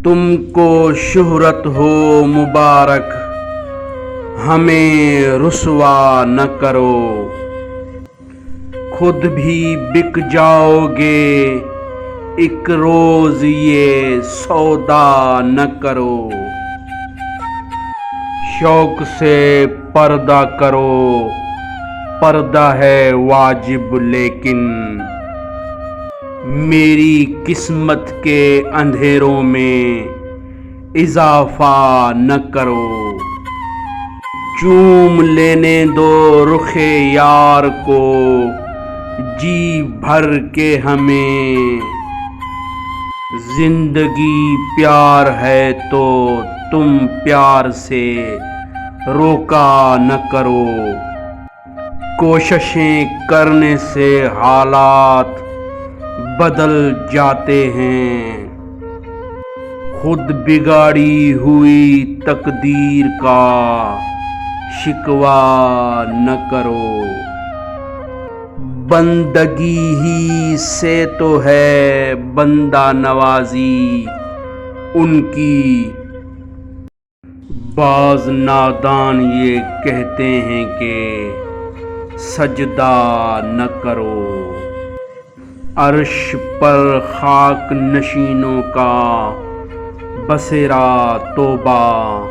تم کو شہرت ہو مبارک، ہمیں رسوا نہ کرو، خود بھی بک جاؤ گے، ایک روز یہ سودا نہ کرو۔ شوق سے پردہ کرو، پردہ ہے واجب لیکن میری قسمت کے اندھیروں میں اضافہ نہ کرو۔ چوم لینے دو رخ یار کو جی بھر کے ہمیں، زندگی پیار ہے تو تم پیار سے روکا نہ کرو۔ کوششیں کرنے سے حالات بدل جاتے ہیں، خود بگاڑی ہوئی تقدیر کا شکوہ نہ کرو۔ بندگی ہی سے تو ہے بندہ نوازی ان کی، بعض نادان یہ کہتے ہیں کہ سجدہ نہ کرو۔ عرش پر خاک نشینوں کا بسیرا توبہ،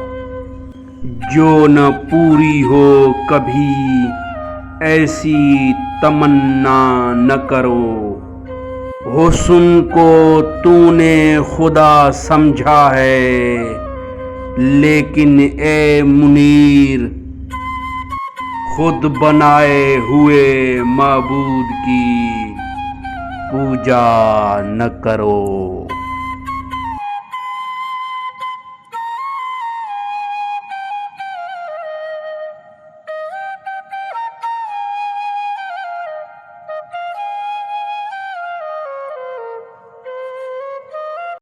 جو نہ پوری ہو کبھی ایسی تمنا نہ کرو۔ حسن کو تو نے خدا سمجھا ہے، لیکن اے منیر خود بنائے ہوئے معبود کی پوجا نہ کرو۔